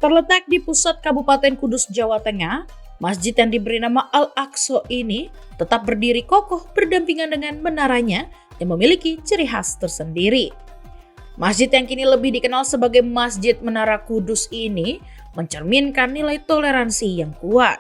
Terletak di pusat Kabupaten Kudus, Jawa Tengah, masjid yang diberi nama Al-Aqsa ini tetap berdiri kokoh berdampingan dengan menaranya yang memiliki ciri khas tersendiri. Masjid yang kini lebih dikenal sebagai Masjid Menara Kudus ini mencerminkan nilai toleransi yang kuat.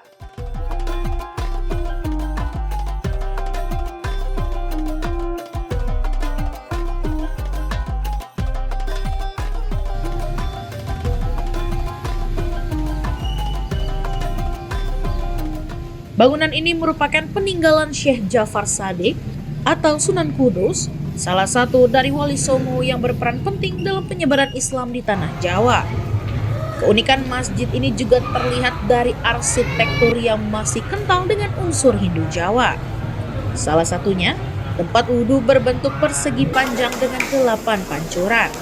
Bangunan ini merupakan peninggalan Syekh Ja'far Shadiq atau Sunan Kudus, salah satu dari Wali Songo yang berperan penting dalam penyebaran Islam di tanah Jawa. Keunikan masjid ini juga terlihat dari arsitektur yang masih kental dengan unsur Hindu Jawa. Salah satunya, tempat wudhu berbentuk persegi panjang dengan 8 pancuran.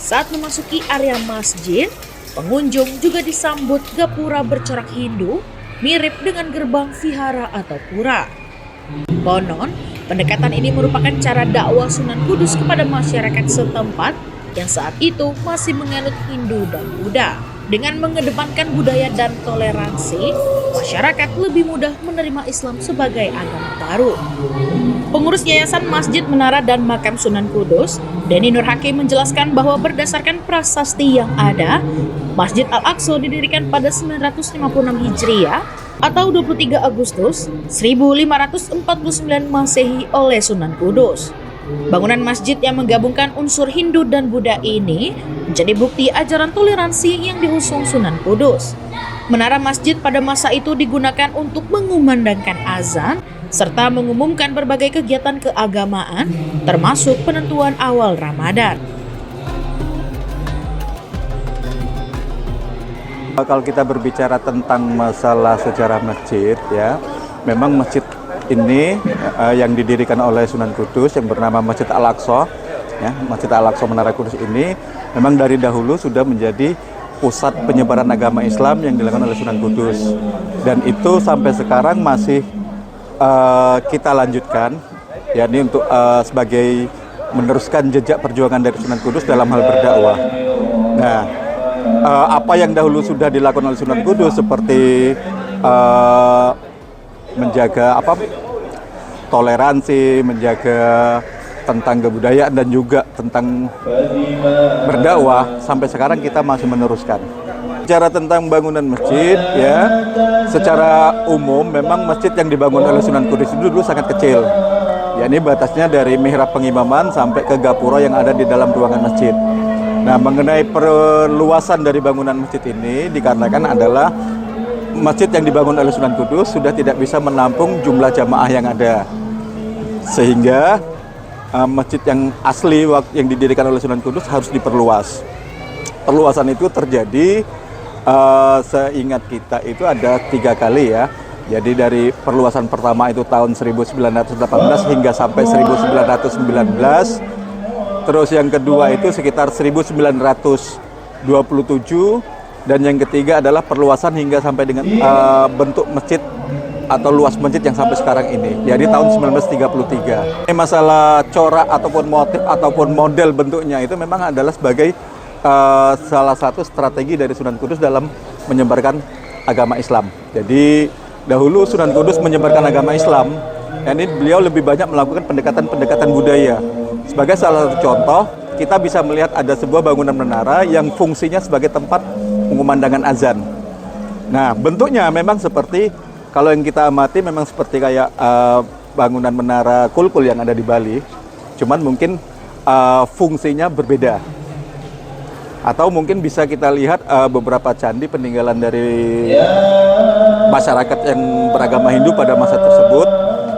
Saat memasuki area masjid, pengunjung juga disambut gapura bercorak Hindu mirip dengan gerbang vihara atau pura. Konon, pendekatan ini merupakan cara dakwah Sunan Kudus kepada masyarakat setempat yang saat itu masih menganut Hindu dan Buddha. Dengan mengedepankan budaya dan toleransi, masyarakat lebih mudah menerima Islam sebagai agama baru. Pengurus Yayasan Masjid Menara dan Makam Sunan Kudus, Denny Nur Hakim, menjelaskan bahwa berdasarkan prasasti yang ada, Masjid Al-Aqsa didirikan pada 956 Hijriah atau 23 Agustus 1549 Masehi oleh Sunan Kudus. Bangunan masjid yang menggabungkan unsur Hindu dan Buddha ini menjadi bukti ajaran toleransi yang diusung Sunan Kudus. Menara masjid pada masa itu digunakan untuk mengumandangkan azan serta mengumumkan berbagai kegiatan keagamaan, termasuk penentuan awal Ramadan. Kalau kita berbicara tentang masalah sejarah masjid, ya, memang masjid ini yang didirikan oleh Sunan Kudus yang bernama Masjid Al-Aqsa, ya, Masjid Al-Aqsa Menara Kudus ini memang dari dahulu sudah menjadi pusat penyebaran agama Islam yang dilakukan oleh Sunan Kudus, dan itu sampai sekarang masih kita lanjutkan, yakni untuk sebagai meneruskan jejak perjuangan dari Sunan Kudus dalam hal berdakwah. Nah, apa yang dahulu sudah dilakukan oleh Sunan Kudus seperti menjaga toleransi, menjaga tentang kebudayaan dan juga tentang berdakwah, sampai sekarang kita masih meneruskan. Bicara tentang bangunan masjid, ya, secara umum memang masjid yang dibangun oleh Sunan Kudus itu dulu sangat kecil. Yakni batasnya dari mihrab pengimaman sampai ke gapura yang ada di dalam ruangan masjid. Nah, mengenai perluasan dari bangunan masjid ini dikarenakan adalah masjid yang dibangun oleh Sunan Kudus sudah tidak bisa menampung jumlah jamaah yang ada, sehingga masjid yang asli yang didirikan oleh Sunan Kudus harus diperluas. Perluasan itu terjadi seingat kita itu ada 3 kali, ya. Jadi dari perluasan pertama itu tahun 1918 hingga sampai 1919. Terus yang kedua itu sekitar 1927. Dan yang ketiga adalah perluasan hingga sampai dengan bentuk masjid atau luas masjid yang sampai sekarang ini, jadi tahun 1933. Ini masalah corak ataupun motif ataupun model bentuknya itu memang adalah sebagai salah satu strategi dari Sunan Kudus dalam menyebarkan agama Islam. Jadi dahulu Sunan Kudus menyebarkan agama Islam, dan ini beliau lebih banyak melakukan pendekatan-pendekatan budaya. Sebagai salah satu contoh, kita bisa melihat ada sebuah bangunan menara yang fungsinya sebagai tempat pengumandangkan azan. Nah, bentuknya memang seperti, kalau yang kita amati memang seperti kayak bangunan menara Kulkul yang ada di Bali, cuman mungkin fungsinya berbeda. Atau mungkin bisa kita lihat beberapa candi peninggalan dari masyarakat yang beragama Hindu pada masa tersebut,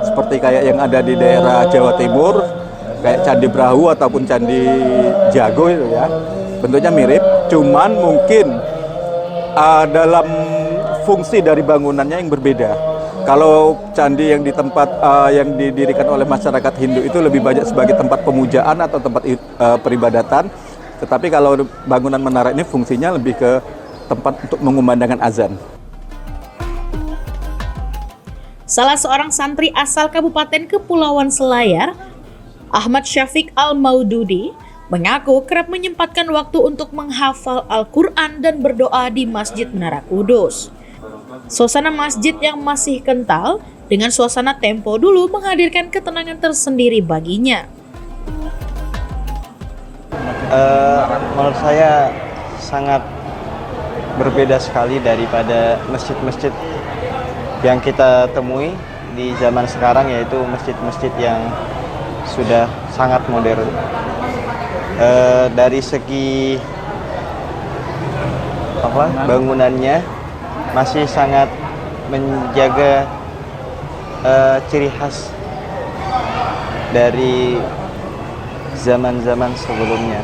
seperti kayak yang ada di daerah Jawa Timur, kayak Candi Brahu ataupun Candi Jago itu, ya. Bentuknya mirip, cuman mungkin dalam fungsi dari bangunannya yang berbeda. Kalau candi yang di tempat yang didirikan oleh masyarakat Hindu itu lebih banyak sebagai tempat pemujaan atau tempat peribadatan, tetapi kalau bangunan menara ini fungsinya lebih ke tempat untuk mengumandangkan azan. Salah seorang santri asal Kabupaten Kepulauan Selayar, Ahmad Syafiq Al-Maududi, mengaku kerap menyempatkan waktu untuk menghafal Al-Quran dan berdoa di Masjid Menara Kudus. Suasana masjid yang masih kental dengan suasana tempo dulu menghadirkan ketenangan tersendiri baginya. Menurut saya sangat berbeda sekali daripada masjid-masjid yang kita temui di zaman sekarang, yaitu masjid-masjid yang sudah sangat modern. Dari segi bangunannya masih sangat menjaga ciri khas dari zaman-zaman sebelumnya.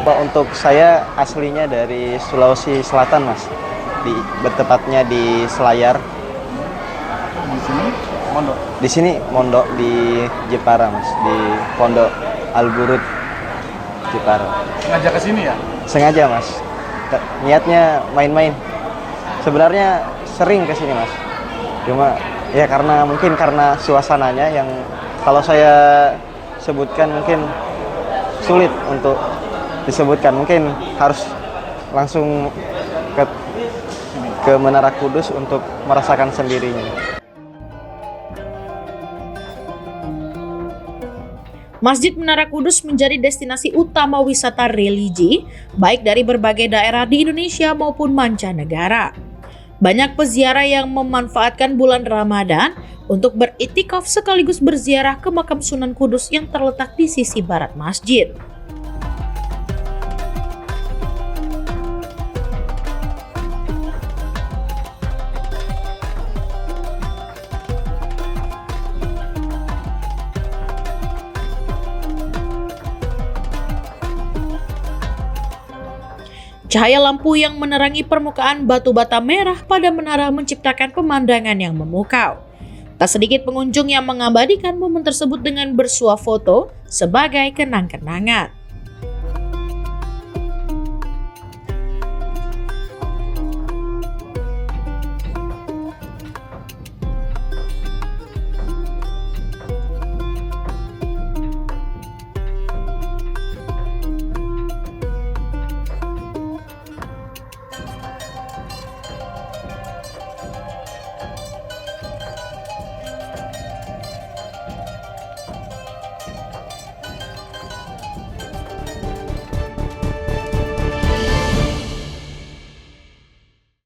Untuk saya aslinya dari Sulawesi Selatan, Mas. Bertepatnya di Selayar. Di sini mondok. Di sini mondok di Jepara, Mas, di Pondok Al-Burud Jepara. Sengaja ke sini ya? Sengaja, Mas. Niatnya main-main. Sebenarnya sering ke sini, Mas. Cuma ya mungkin karena suasananya yang kalau saya sebutkan mungkin sulit untuk disebutkan. Mungkin harus langsung ke Menara Kudus untuk merasakan sendirinya. Masjid Menara Kudus menjadi destinasi utama wisata religi, baik dari berbagai daerah di Indonesia maupun mancanegara. Banyak peziarah yang memanfaatkan bulan Ramadan untuk beriktikaf sekaligus berziarah ke makam Sunan Kudus yang terletak di sisi barat masjid. Cahaya lampu yang menerangi permukaan batu bata merah pada menara menciptakan pemandangan yang memukau. Tak sedikit pengunjung yang mengabadikan momen tersebut dengan bersuah foto sebagai kenang-kenangan.